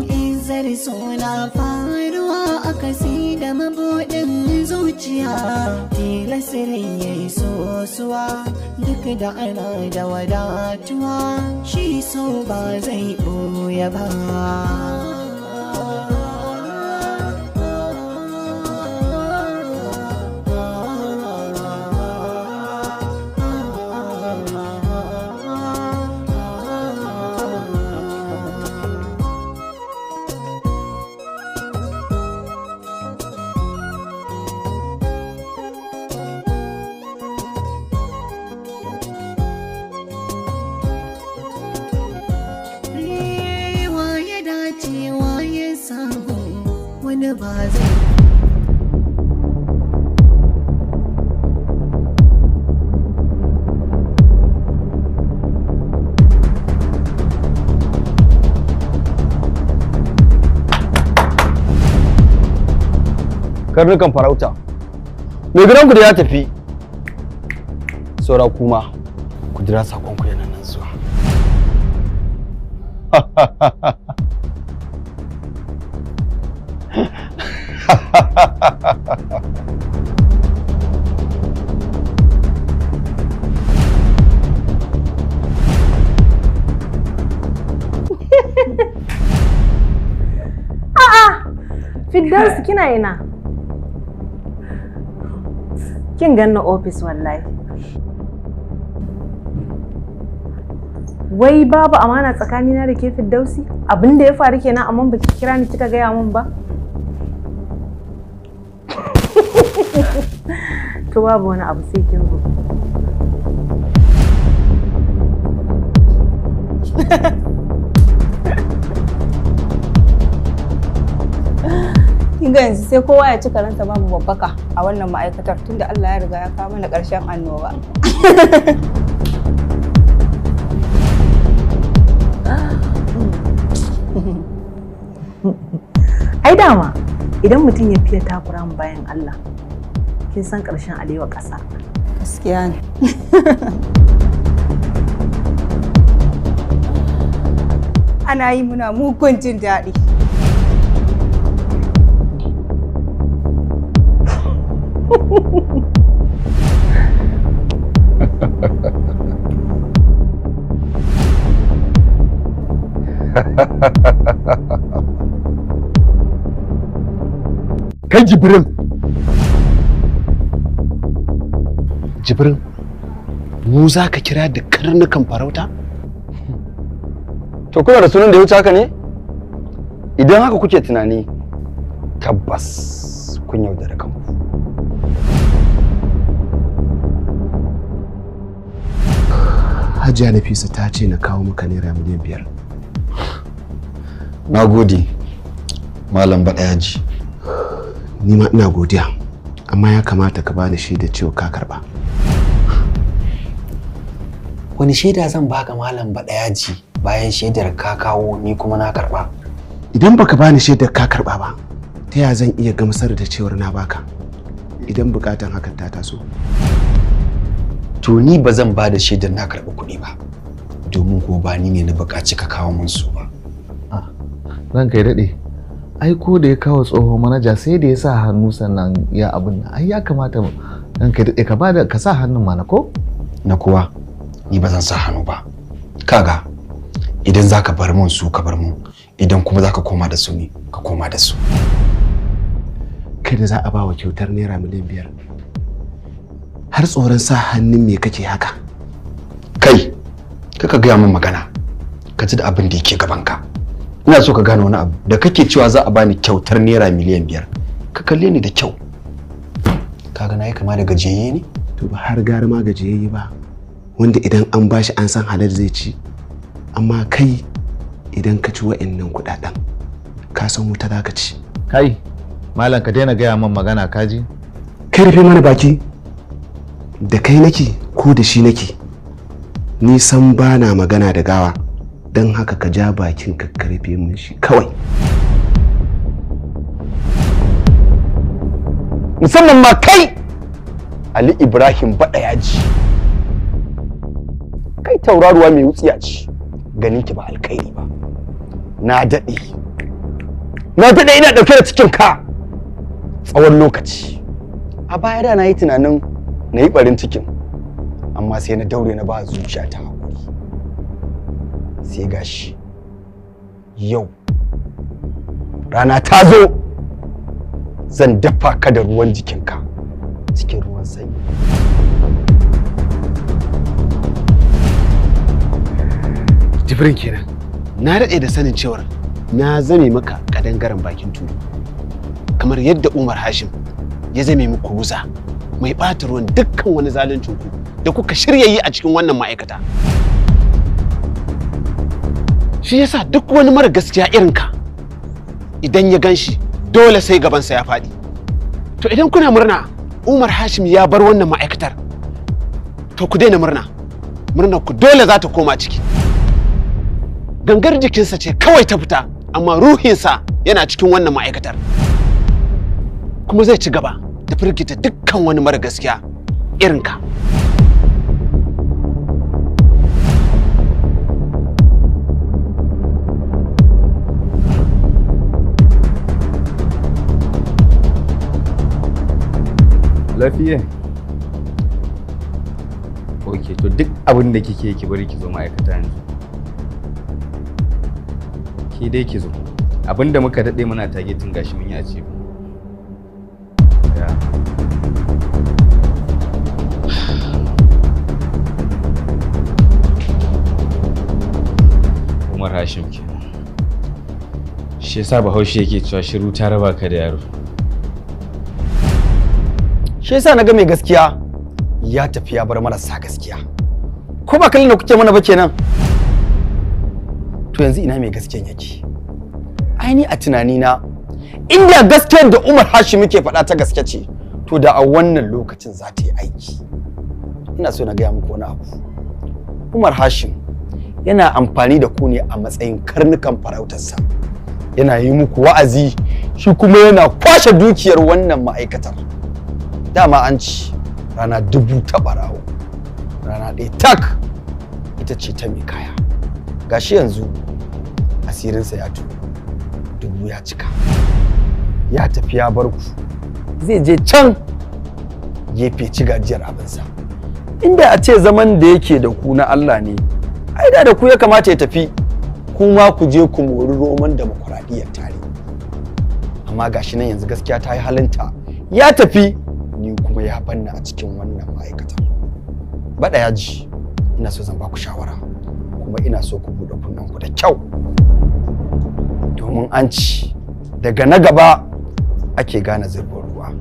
Izzar suna faruwa a kasi da mabuɗin zuciya, tilasirin ya yi sosuwa duk da ana da wadatuwa, shi so ba zai ɓoye ba. Wani ba zai karnukan farauta mai gidanku da ya tafi, saura kuma ku jira sakonku yana nan zuwa. Firdausi kina ina? Kin ganna ofis wallahi. Wai babu amana tsakanina da ke Firdausi? Abinda ya faru kenan amma baki kira ni kika gaya min ba? To babu wani abu sai kin zo. Kinga yanzu sai kowa ya ci karanta babu babbaka a wannan ma'aikatar tunda Allah ya riga ya kawo mana ƙarshen annoba. Ai dama idan mutum ya fiye takura mu bayan Allah, kin san ƙarshen alewa ƙasa. Gaskiya ne. Ana yi muna mugun jin daɗi. Kai Jibrin! Jibrin, mu za ka kira da karnukan farauta? To kuna da sunan da ya wuce haka ne? Idan haka kuke tunani, tabbas kun yaudara kanku. Hajiya Nafisa ta ce na kawo maka naira miliyan 5. Na gode, Malam Baɗayaji. Ni ma ina godiya, amma ya kamata ka bani shaida cewa ka karba. Wani shaida zan baka Malam Baɗayaji bayan shaidar ka kawo ni kuma na karba? Idan baka bani shaidar ka karba ba, ta ya zan iya gamsar da cewar na baka? Idan bukatan hakan ta taso. To ni ba zan ba da shaidar na karɓi kuɗi ba, domin ko ba ni ne na buƙaci ka kawo min su ba. Ranka ya daɗe, ai ko da ya kawo tsohon manaja sai da ya sa hannu sannan ya abin nan. Ai ya kamata ranka ya daɗe ka sa hannun mana ko? Na kuwa ni ba zan sa hannu ba. Kaga idan za ka bar mun su ka bar mun, idan kuma za ka koma da su ne ka koma da su. Kai da za a ba wa kyautar naira miliyan 5. Har tsoron sa hannun me kake haka? Kai, kaka gaya min magana, ka ji da abin da yake gabanka. Ina so ka gane wani abu, da kake cewa za a bani kyautar naira miliyan 5, ka kalle ni da kyau. Kaga na yi kama da gajiyayye ne? To ba har gara ma gajiyayye ba, wanda idan an bashi an san halal zai ci. Amma kai idan ka ci wa'annan kuɗaɗen, ka san wuta za ka ci. Kai, malam ka daina gaya min magana kaji? Kai rufe mana baki. Da kai nake ko da shi nake? Ni san ba na magana da gawa, don haka ka ja bakin ka karfe min shi kawai. Musamman ma kai Ali Ibrahim Baɗayaji. Kai tauraruwa mai wutsiya ce, ganin ki ba alkhairi ba. na daɗe ina ɗauke da cikin ka tsawon lokaci. A baya da na yi tunanin na yi ɓarin cikin, amma sai na daure na ba zuciya ta haƙuri. Sai gashi yau rana ta zo, zan dafa ka da ruwan jikinka cikin ruwan sanyi. Jibrin kenan, na daɗe da sanin cewar na zame maka kadangaren bakin tulu, kamar yadda Umar Hashim ya zame muku rusa mai ɓata ruwan dukkan wani zaluncin ku da kuka shirya yi a cikin wannan ma'aikata. Shi yasa duk wani mara gaskiya irin ka idan ya ganshi dole sai gabansa ya faɗi. To idan kuna murna Umar Hashim ya bar wannan ma'aikatar, to ku daina murna. Murnar ku dole za ta koma ciki. Gangar jikinsa ce kawai ta fita, amma ruhinsa yana cikin wannan ma'aikatar. Kuma zai ci gaba da firgita dukkan wani mara gaskiya irin ka. Lafiya? Ok, to duk abin da kike ki bari ki zo ma'aikata yanzu. Ki dai ki zo. Abin da muka daɗe muna targetin gashi mun yi a ce. Umar Hashim kenan. Shi yasa Bahaushe yake cewa shiru ta raba ka da yaro. Shi yasa na ga mai gaskiya ya tafi ya bar marasa gaskiya. Ko ba kallon da kuke mana ba kenan? To yanzu ina mai gaskiyan yake? Ai ni a tunanina inda gaskiyar da Umar Hashim yake faɗa ta gaske ce, to da a wannan lokacin za ta yi aiki. Ina so na gaya muku wani abu. Umar Hashim yana amfani da ku ne a matsayin karnukan farautarsa. Yana yi muku wa'azi, shi kuma yana kwashe dukiyar wannan ma'aikatar. Dama an ci rana 1000 ta barawo, rana ɗaya tak ita ce ta mai kaya. Gashi yanzu asirinsa ya tuno, 1000 ya cika, ya tafi ya bar ku, zai je can gefe ci gajiyar abinsa. Inda a ce zaman da yake da ku na Allah ne, ai da ku ya kamata ya tafi, kuma ku je ku mori roman demokuraɗiyyar tare. Amma gashi nan yanzu gaskiya ta yi halinta, ya tafi, ni kuma ya banna a cikin wannan ma'aikatar. Bada ya ji, ina so zan ba ku shawara, kuma ina so ku buɗe kunnenku da kyau. Domin an ci daga na gaba ake gane zurfin ruwa,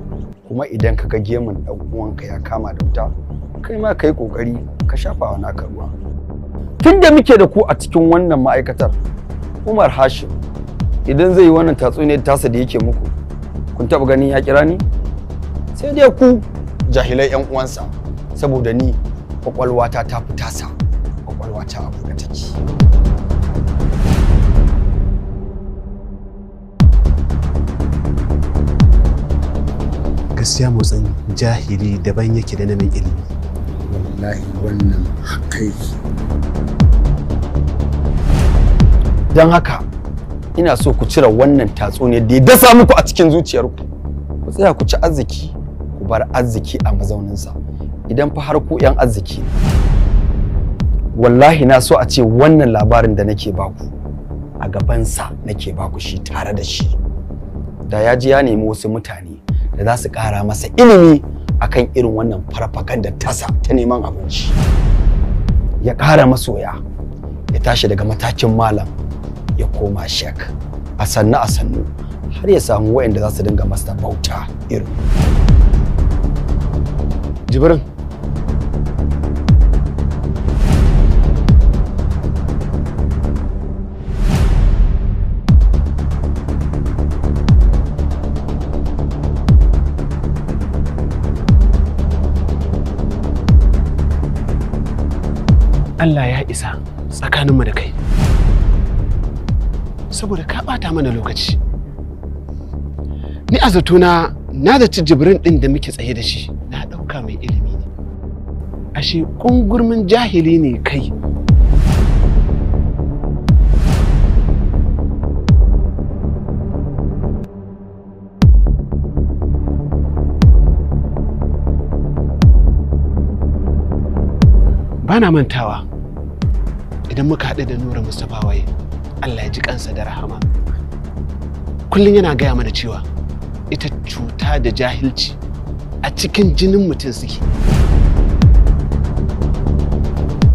kuma idan ka ga gemun ɗan uwanka ya kama da wuta, kai ma ka yi ƙoƙari ka shafa wa naka ruwa. Tun da muke da ku a cikin wannan ma'aikatar, Umar Hashim idan zai yi wannan tatsuniyar tasa da yake muku, kun taɓa ganin ya kira ni? Sai dai ku jahilai 'yan uwansa, saboda ni kwakwalwata ta fi tasa, kwakwalwata a buɗe take. Gaskiya motsin jahili daban yake da na mai ilimi. Wallahi wannan haka yake. Don haka ina so ku cire wannan tatsuniyar da ya dasa muku a cikin zuciyarku. Ku tsaya ku ci arziki, ku bar arziki a mazauninsa. Idan fa har ku 'yan arziki ne, wallahi na so a ce wannan labarin da nake baku a gabansa nake baku shi tare da shi. Da ya ji ya nemi wasu mutane da za su ƙara masa ilimi akan irin wannan farfagandar tasa ta neman abinci. Ya ƙara masoya, ya tashi daga matakin malam ya koma shek, a sannu har ya samu waɗanda za su dinga masa bauta irin. Jibrin, Allah ya isa tsakaninmu da kai, saboda ka ɓata mana lokaci. Ni a zatona na zaci Jibrin ɗin da muke tsaye da shi na ɗauka mai ilimi ne, ashe ƙungurmin jahili ne kai. Bana mantawa idan muka haɗu da Nura Mustapha waye, Allah ya ji kansa da rahama. Kullum yana gaya mana cewa ita cuta da jahilci a cikin jinin mutum suke.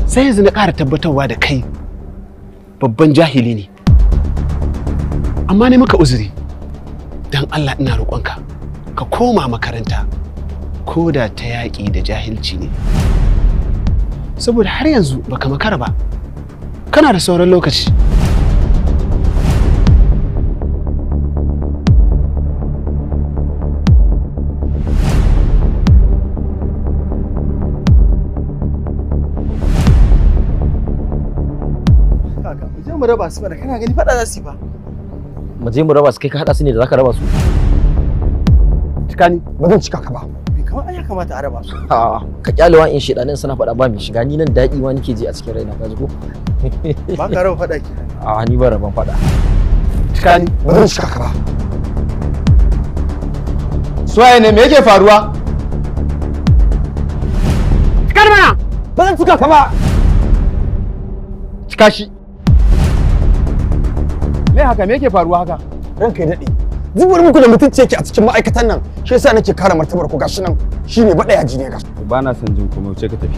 Sai yanzu na ƙara tabbatarwa da kai babban jahili ne. Amma ne muka uzuri, don Allah ina roƙonka ka koma makaranta ko da ta yaƙi da jahilci ne. Saboda har yanzu baka makara ba, kana da sauran lokaci. Mu raba su ba da kana gani fada za su yi ba. Mu je mu raba su, kai ka hada su ne da zaka raba su. Cika ni ba zan cika ka ba. Bai kamar ya kamata a raba su. A'a ka kyalewa in shedanin suna fada ba mai shiga, ni nan daɗi ma nake ji a cikin raina, ka ji ko? Ba ka raba fada ke. A'a ni ba raban fada. Cika ni ba zan cika ka ba. Suwaye ne, me yake faruwa? Cika mana! Ba zan cika ka ba. Cika shi. Me haka, me yake faruwa haka? Ranka ya daɗe. Zubar muku da mutunci yake a cikin ma'aikatan nan, shi yasa nake kare martabar ku, gashi nan shine baɗa yaji ne gashi. Ba na son jin komai, wuce ka tafi.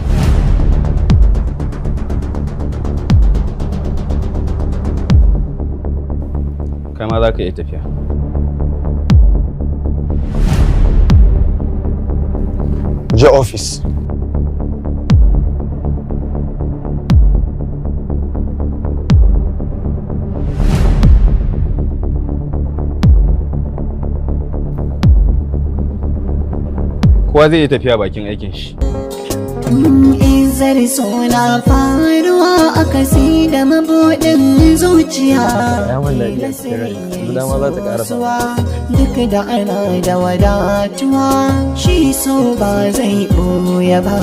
Kai ma za ka iya tafiya. Je office. Kowa zai iya tafiya bakin aikin shi. Izzar suna faruwa a kasi da mabuɗin zuciya. Duk da ana da wadatuwa, shi so ba zai ɓoye ba.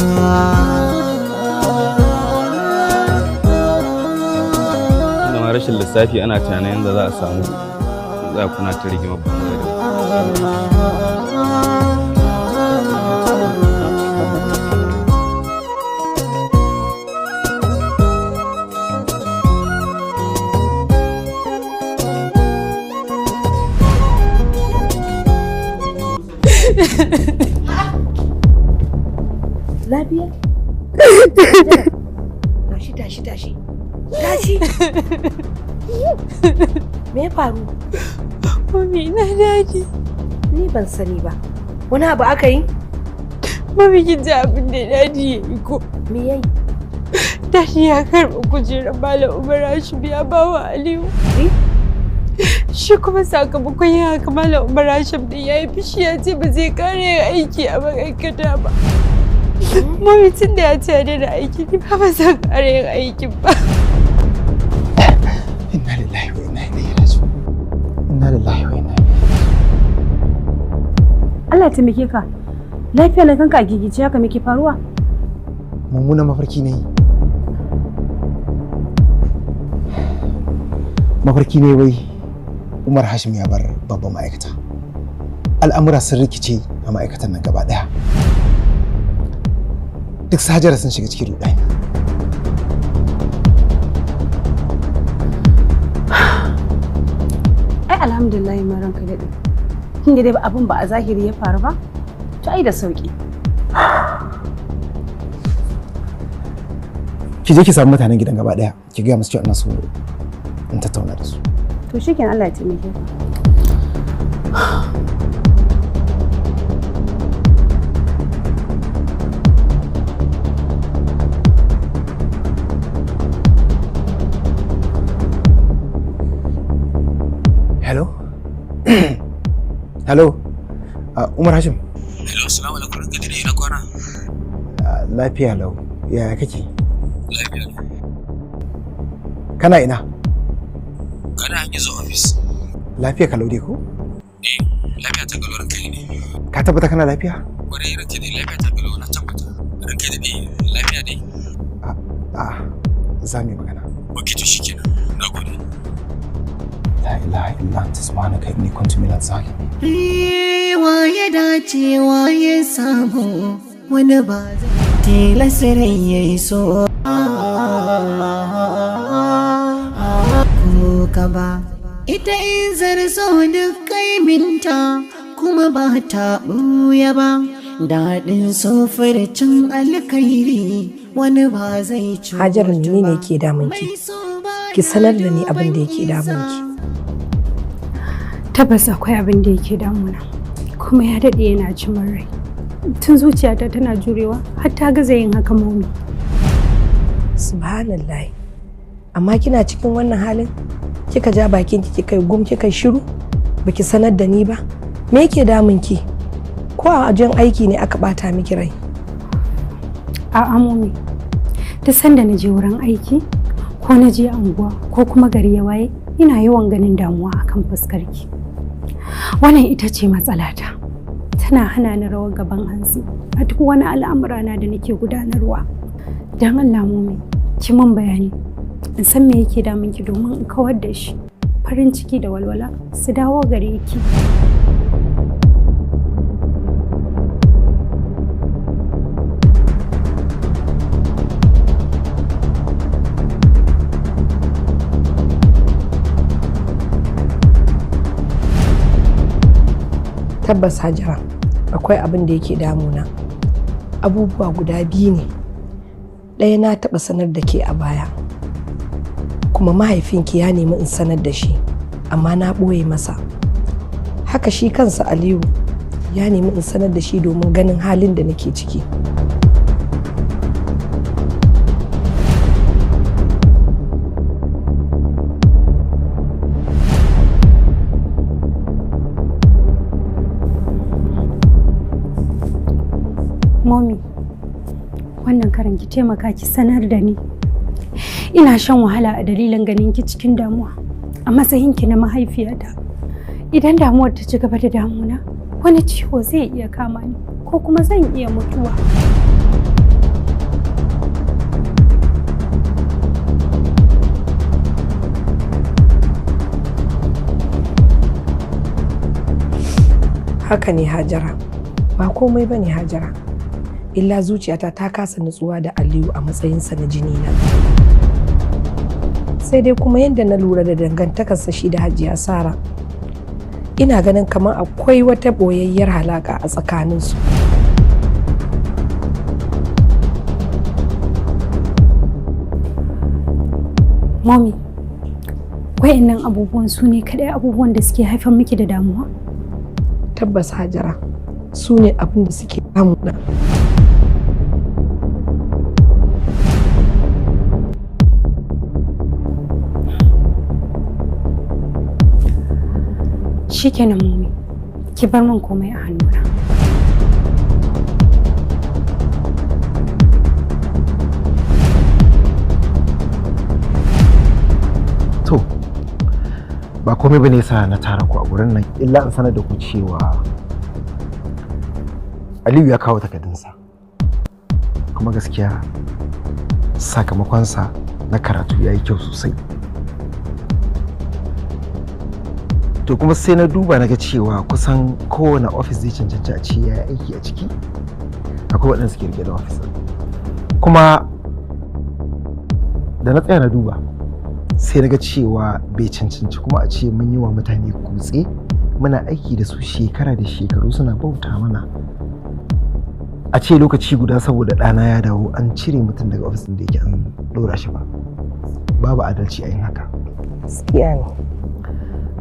Inda ma rashin lissafi ana tunanin yadda za a samu za a kuna ta rigima ba. Lafiya? Tashi. Me ya faru? Mami na daji. Ni ban sani ba. Wani abu aka yi? Mami kin ji abin da daji ya yi ko? Me yayi? Daji ya karɓi kujerar Malam Umar Hashim ya bawa Aliyu. Shi kuma sakamakon yin haka Malam Umar Hashim din ya yi fishi, ya ce ba zai kare aiki a ma'aikata ba. Mami tun da ya ce ya daina aiki, ni ba zan kare yin aikin ba. Inna lillahi wa inna ilaihi raji'un. Inna lillahi wa inna ilaihi. Allah ya taimake ka. Lafiya na kanka a gigice haka me ke faruwa? Mummunan mafarki ne. Mafarki ne wai Umar Hashim ya bar babban ma'aikata. Al'amura sun rikice a ma'aikatan nan gaba daya. Duk Hajara sun shiga cikin rudani. Ai alhamdulillah ma ranka daɗe. Kin ga dai abin ba a zahiri ya faru ba? To ai da sauki. Ki je ki samu mutanen gidan gaba daya, ki ga musu cewa ina so in tattauna da su. To shikenan, Allah ya taimake ka. Hello? Hello? Umar Hashim? Hello, assalamu alaikum, ranka da na kwana. Lafiya lau. Yaya kake? Lafiya lau. Kana ina? Kana hanyar zuwa ofis. Lafiya kalau dai ko? Lafiya ta kalau ranka ne. Ka tabbata kana lafiya? Kwarai ranka dai lafiya ta kalau, na tabbata. Ranka da lafiya dai. Za mu yi magana. Ok, to shikenan. Na gode. La ilaha illa anta subhanaka inni kuntu minaz zalimin. Waye dace waye samu wani ba zai tilasirin yayi so. ka ba. Ita Izzar so duk kaiminta kuma ba ta ɓuya ba. Daɗin sofircin alkairi wani ba zai ci. Hajar ne ke damunki? Ki sanar da ni abin da yake damunki. Tabbas akwai abin da yake damuna, kuma ya daɗe yana ci min rai. Tun zuciyata tana jurewa har ta gaza yin haka momi. Subhanallah. Amma kina cikin wannan halin? Kika ja bakin ki kika gum kika shiru? Baki sanar da ni ba? Me yake damunki? Ko a wajen aiki ne aka bata miki rai? A'a momi. Ta sanda na je wurin aiki ko na je anguwa ko kuma gari ya waye ina yawan ganin damuwa akan fuskarki. Wannan ita ce matsalata. Tana hana ni rawar gaban hansi a duk wani al'amurana da nake gudanarwa. Don Allah momi, ki mun bayani. In san me yake damunki domin in kawar da shi. Farin ciki da walwala su dawo gare ki. Tabbas Hajara, akwai abin da yake damuna. Abubuwa guda biyu ne. Ɗaya na taɓa sanar da ke a baya, kuma mahaifinki ya nemi in sanar da shi, amma na ɓoye masa. Haka shi kansa Aliyu ya nemi in sanar da shi domin ganin halin da nake ciki. Mommy, wannan karan ki taimaka ki sanar da ni. Ina shan wahala a dalilin ganin ki cikin damuwa a matsayin ki na mahaifiyata. Idan damuwar ta ci gaba da damuna, wani ciwo zai iya kama ni ko kuma zan iya mutuwa. Haka ne Hajara, ba komai bane Hajara. Illa zuciyata ta kasa nutsuwa da Aliyu a matsayinsa na jini na. Sai dai kuma yadda na lura da dangantakarsa shi da Hajiya Sara, ina ganin kamar akwai wata boyayyar halaka a tsakaninsu. Mommy, wayannan abubuwan su ne kadai abubuwan da suke haifar miki da damuwa? Tabbas Hajara, su ne abin da suke damuna. Shikenan Mommy, ki bar min komai a hannuna. To, ba komai bane sa na tara ku a gurin nan illa in sanar da ku cewa Aliyu ya kawo takardunsa. Kuma gaskiya sakamakonsa na karatu ya yi kyau sosai. To kuma sai na duba na ga cewa kusan kowane ofis zai cancanci a ce ya yi aiki a ciki. Akwai waɗanda suke rike da ofis. Kuma da na tsaya na duba sai na ga cewa bai cancanci kuma a ce mun yi wa mutane kutse muna aiki da su shekara da shekaru suna bauta mana. A ce lokaci guda saboda ɗana ya dawo an cire mutum daga ofisin da yake an ɗora shi ba. Babu adalci a yin haka. Gaskiya ne.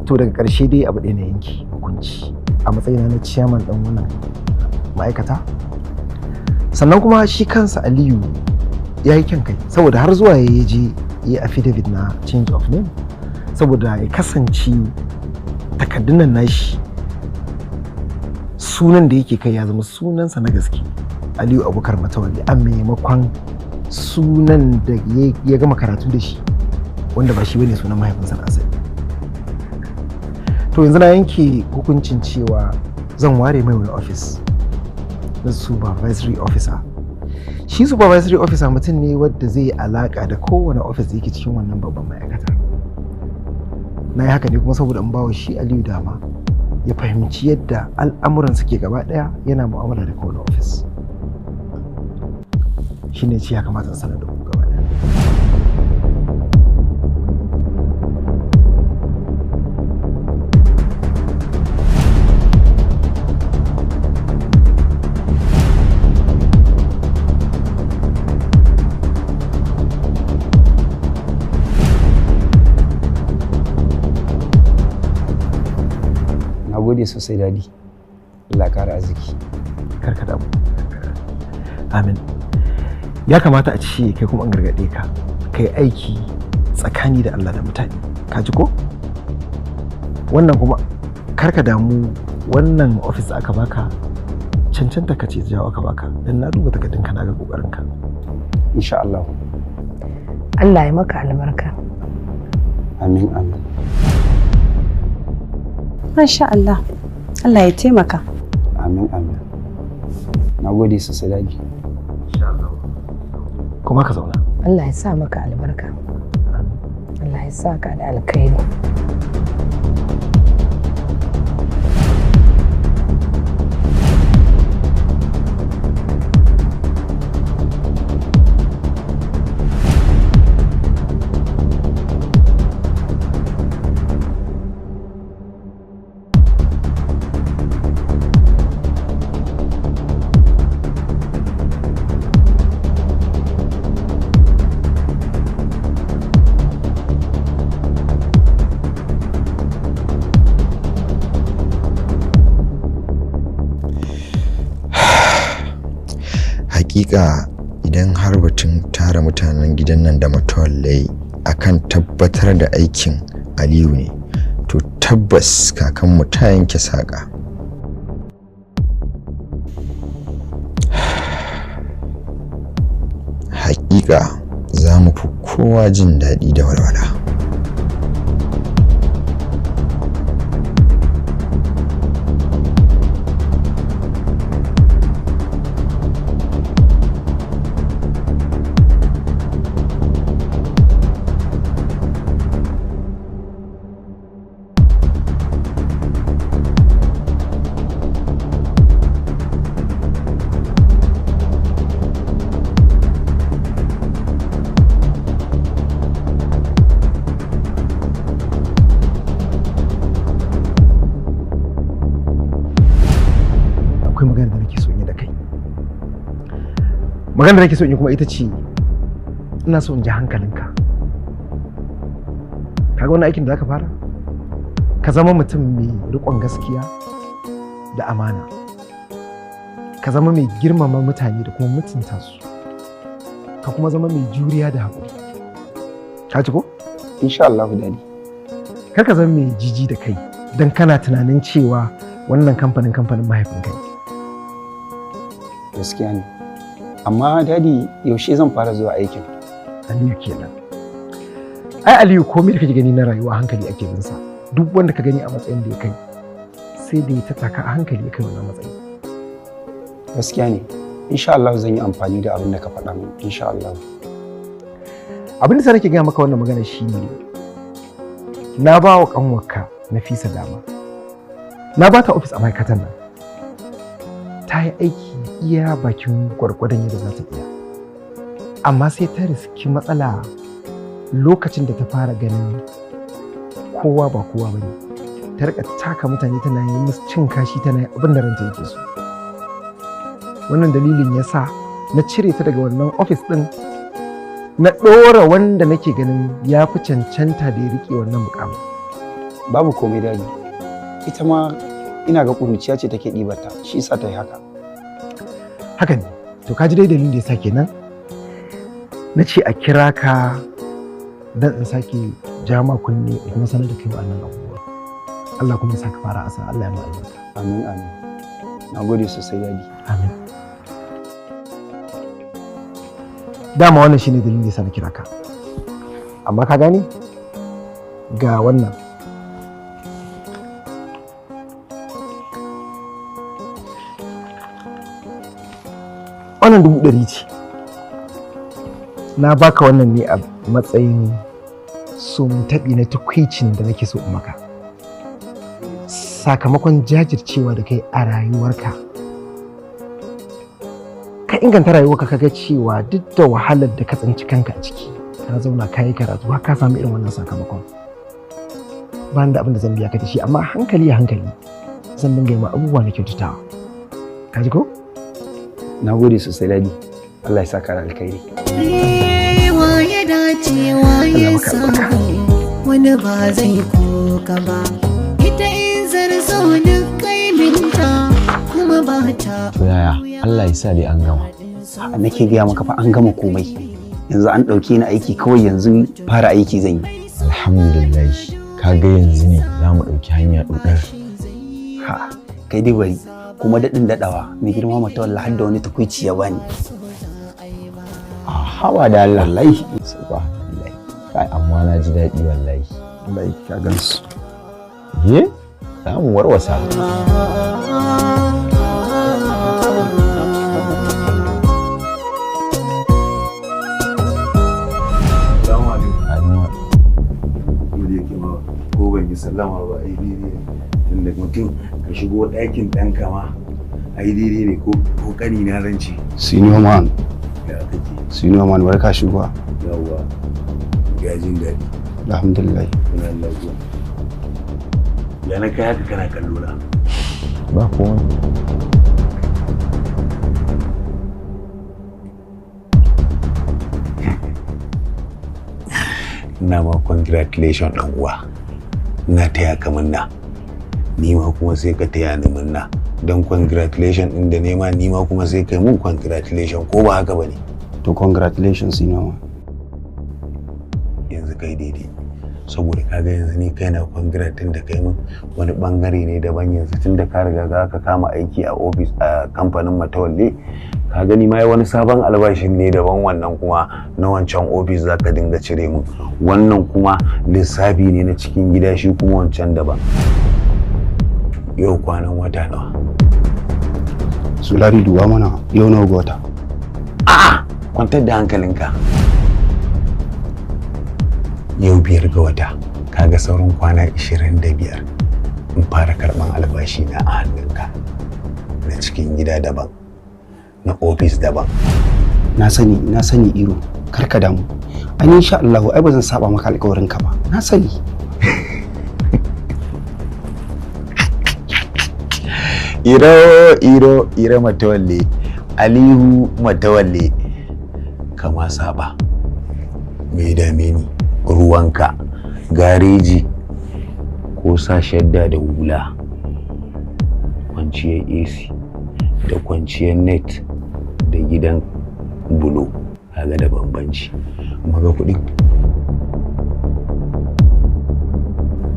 To daga ƙarshe dai abu ɗaya na yanki hukunci a matsayina na ciyaman ɗan wannan ma'aikata. Sannan kuma shi kansa Aliyu ya yi kyan kai saboda har zuwa ya je ya affidavit na change of name saboda ya kasance takardun nan nashi sunan da yake kai ya zama sunansa na gaske Aliyu Abubakar Matawalli a maimakon sunan da ya gama karatu da shi wanda ba shi bane sunan mahaifinsa na asali. To yanzu na yanke hukuncin cewa zan ware mai wani office na supervisory officer. Shi supervisory officer mutum ne wadda zai yi alaka da kowane office da yake cikin wannan babban ma'aikata. Na yi haka ne kuma saboda in bawa shi Aliyu dama ya fahimci yadda al'amuran suke gaba daya yana mu'amala da kowane office. Shi ne ce ya kamata in sanar da ku gaba daya. gode sosai dadi. Allah ƙara arziki. Karka damu. Amin. Ya kamata a ce kai kuma an gargaɗe ka. Kai aiki tsakani da Allah da mutane. Ka ji ko? Wannan kuma karka damu, wannan office aka baka cancanta ka ce jawo aka baka. Dan na duba takardunka na ga kokarinka. Insha Allah. Allah ya maka albarka. Amin amin. Masha Allah. Allah ya taimaka. Amin amin. Na gode sosai dadi. Kuma ka zauna. Allah ya sa maka albarka. Allah ya sa ka da alkhairi. Hakika idan har batun tara mutanen gidan nan da matawallai akan tabbatar da aikin Aliyu ne, to tabbas kakanmu ta yanke saƙa. Hakika za mu fi kowa jin daɗi da walwala. Maganar da nake so in yi kuma ita ce ina so in ji hankalinka. Kaga wani aikin da zaka fara? Ka zama mutum mai riƙon gaskiya da amana. Ka zama mai girmama mutane da kuma mutunta su. Ka kuma zama mai juriya da haƙuri. Ka ji ko? Insha Allah dadi. Kar ka zama mai jiji da kai dan kana tunanin cewa wannan kamfanin mahaifinka ne. Gaskiya ne. Amma dadi yaushe zan fara zuwa aikin? Aliyu kenan. Ai Aliyu komai da kake gani na rayuwa hankali ake bin sa. Duk wanda ka gani a matsayin da ya kai sai da ya tattaka a hankali ya kai wannan matsayi. Gaskiya ne. Insha Allah zan yi amfani da abin da ka faɗa min. Insha Allah. Abin da sa nake gaya maka wannan magana shine na ba wa kanwarka Nafisa dama. Na ba ta office a ma'aikatan nan. Ta yi aiki iya bakin gwargwadon yadda za ta iya, amma sai ta riski matsala lokacin da ta fara ganin kowa ba kowa bane. Ta rika taka mutane tana yi musu cin kashi, tana yi abin da ranta yake so. Wannan dalilin ya sa na cire ta daga wannan ofis ɗin, na ɗora wanda nake ganin ya fi cancanta da ya riƙe wannan mukamin. Babu komai dadi. Ita ma ina ga ƙuruciya ce take ɗibarta, shi yasa ta yi haka. Haka ne, to ka ji dai dalilin da ya sa kenan na ce a kira ka don in sake jama kunne in kuma sanar da kai wa'annan abubuwa. Allah kuma ya saka fara asa, Allah ya ma albarka. Amin amin. Na gode sosai dadi. Amin. Dama wannan shine dalilin da ya sa na kira ka. Amma ka gane? Ga wannan. Wannan 100 ce. Na baka wannan ne a matsayin taɓi na tukwicin da nake so in maka. Sakamakon jajircewa da kai a rayuwarka. Ka inganta rayuwarka kaga cewa duk da wahalar da ka tsinci kanka a ciki, ka zauna ka yi karatu har ka samu irin wannan sakamakon. Ba da abin da zan biya ka da shi, amma hankali zan dinga yi ma abubuwa na kyautatawa. Ka ji ko? Na gode sosai dadi. Allah ya saka da alkhairi. Wa ya dace wa ya samu wani ba zai koka ba. Ita Izzar so mata. To yaya Allah ya sa dai an gama. Nake gaya maka fa an gama komai. Yanzu an ɗauke ni aiki kawai yanzu fara aiki zan yi. Alhamdulillah kaga yanzu ne za mu ɗauki hanya ɗuɗar. Ha kai dai bari kuma daɗin daɗawa mai girma mata wallahi har da wani takuici ya bani. Hawa da Allah. Wallahi. Subhanallah. Kai amma na ji daɗi wallahi. Wallahi ka gansu. Ye? Za mu warwasa. Ko ban yi sallama ba ai daidai ne tunda mutum ka shigo ɗakin ɗan kama ai daidai ne ko ƙani na zance. Senior man. Ya kake? Senior man barka shigowa. Yawwa ya jin daɗi. Alhamdulillah. Ina lafiya. Ya na kai haka kana kallo na. Ba komai. Ina ma congratulation ɗan uwa. Na taya ka munna. Ni ma kuma sai ka taya ni munna. Don congratulation ɗin da nema ni ma kuma sai kai mun congratulation ko ba haka bane? To congratulations Senior man. Yanzu kai daidai. Saboda kaga yanzu ni kaina congratin da kai mun wani bangare ne daban yanzu tunda ka riga ka kama aiki a office a kamfanin Matawalle. Ka gani ma wani sabon albashin ne daban wannan kuma na wancan ofis za ka dinga cire mun wannan kuma lissafi ne na cikin gida shi kuma wancan daban. Yau kwanan wata nawa? Sulari duwa mana yau nawa ga wata? A'a kwantar da hankalinka. Yau 5 ga wata kaga sauran kwana 25 in fara karban albashi na a hannunka na cikin gida daban. Na ofis daban. Na sani Iro, kar ka damu. An insha Allah ai ba zan saba maka alƙawarin ka ba. Na sani. Iro Matawalle, Aliyu Matawalle. Kama saba. Me dame ni? Ruwanka, gareji ko sa shadda da hula. Kwanciyar AC da kwanciyar net da gidan bulo kaga da bambanci. Maga kuɗin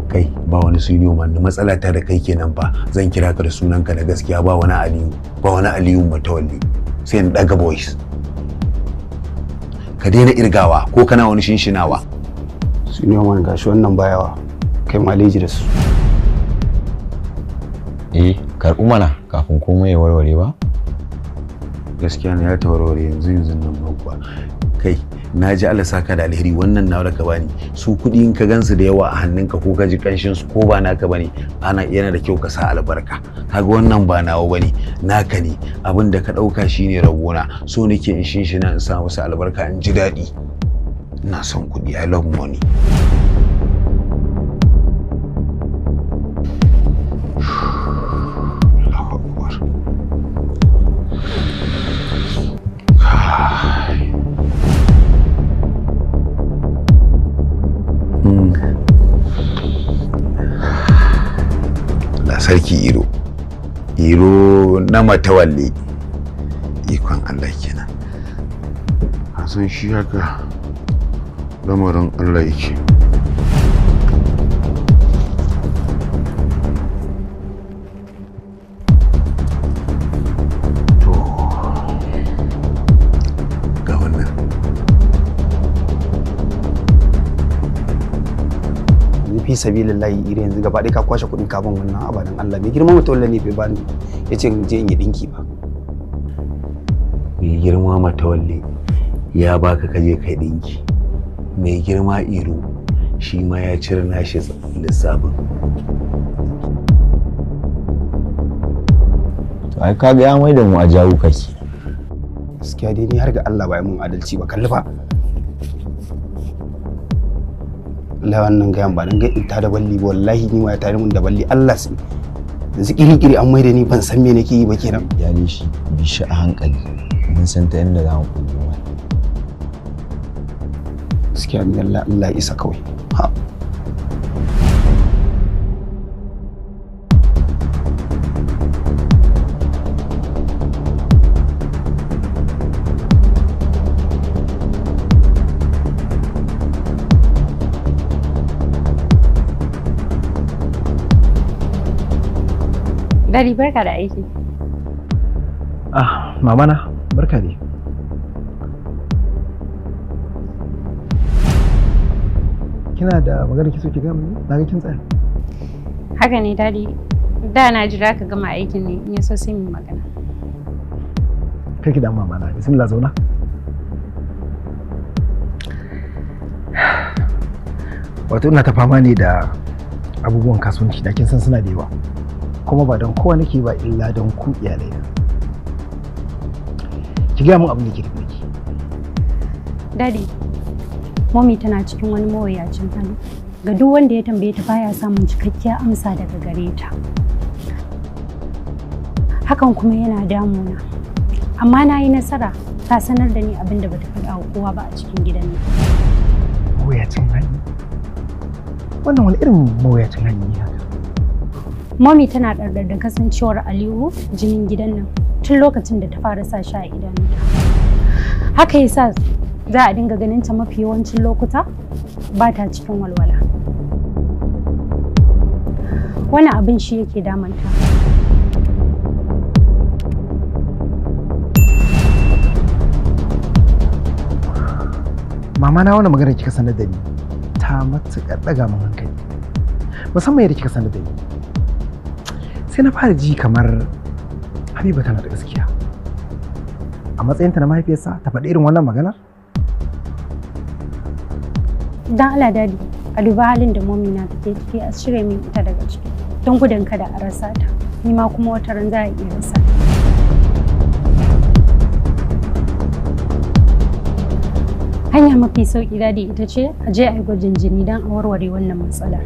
kai ba wani senior man matsala ta da kai kenan fa zan kira ka da sunanka na gaskiya ba wani Aliyu Matawalle sai in daga voice ka daina irgawa ko kana wani shinshinawa. Senior man gashi wannan bayawa kai maleji da su. Karɓi mana kafin komai ya warware ba? Gaskiya ne ya ta warware yanzu nan ba. Kai na ji Allah saka da alheri wannan na ka bani su kuɗi in ka gansu da yawa a hannunka ko ka ji kanshin su ko ba naka bane yana da kyau ka sa albarka. Kaga wannan ba nawa bane naka ne abin da ka ɗauka shine rabona so nake in shinshina in sa musu albarka in ji daɗi. Ina son kuɗi I love money. Sarki Iro na Matawalle ikon Allah kenan. A san shi haka lamarin Allah yake. To ga wannan fi sabilillahi Iro yanzu gaba ɗaya ka kwashe kuɗin kafin wannan abadan Allah mai girma Matawalle ne bai bani yace in je in yi dinki ba. Mai girma Matawalle ya baka kaje kai dinki. Mai girma Iro shi ma ya cire nashi lissafin. To ai kaga ya mai da mu a jawo kake. Gaskiya dai ni har ga Allah ba mun adalci ba kalli fa. Allah wannan gayan ba dan ga in ta da balli ba wallahi ni ma ya tare mun da balli Allah sai. Yanzu kiri an mai da ni ban san me nake yi ba kenan. Ya ne shi bi shi a hankali mun san ta inda za mu kullu mai. Gaskiya ni Allah isa kawai. Ha. Dadi barka da aiki. Mama na, barka dai. Kina da magana ki so ki gama ne? Na ga kin tsaya. Haka ne dadi. Da na jira ka gama aikin ne in yaso sai mu magana. Kai ki da mama na. Bismillah zauna. Wato ina ta fama ne da abubuwan kasuwanci da kin san suna da yawa. Kuma ba don kowa nake ba illa don ku iyalai na. Ki gaya mun abin da ke tafi ki. Dadi, Mommy tana cikin wani mawuyacin hali. Ga duk wanda ya tambaye ta baya samun cikakkiyar amsa daga gare ta. Hakan kuma yana damuna. Amma na yi nasara ta sanar da ni abin da bata faɗa wa kowa ba a cikin gidan nan. Mawuyacin hali? Wannan wani irin mawuyacin hali ne haka? Mommy tana ɗarɗar da kasancewar Aliyu jinin gidan nan tun lokacin da ta fara sa shi a idanunta. Haka yasa za a dinga ganin ta mafi yawancin lokuta ba ta cikin walwala. Wani abin shi yake damanta. Mama na wani magana kika sanar da ni ta matuƙar ɗaga min hankali. Musamman yadda kika sanar da ni. Sai na fara ji kamar Habiba tana da gaskiya. A matsayinta na mahaifiyarsa ta faɗi irin wannan maganar? Dan Allah dadi, a duba halin da Mommy na take ciki a cire min ita daga ciki. Don gudun kada a rasa ta. Ni ma kuma wata ran za a iya rasa ta. Hanya mafi sauki dadi ita ce a je a yi gwajin jini don a warware wannan matsalar.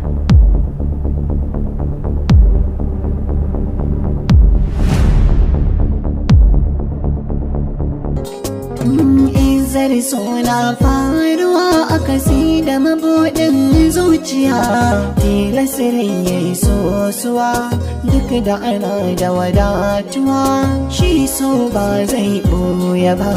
Izzar suna faruwa a kasi da mabuɗin zuciya. Tilasirin ya yi sosuwa duk da ana da wadatuwa. Shi so ba zai ɓoye ba.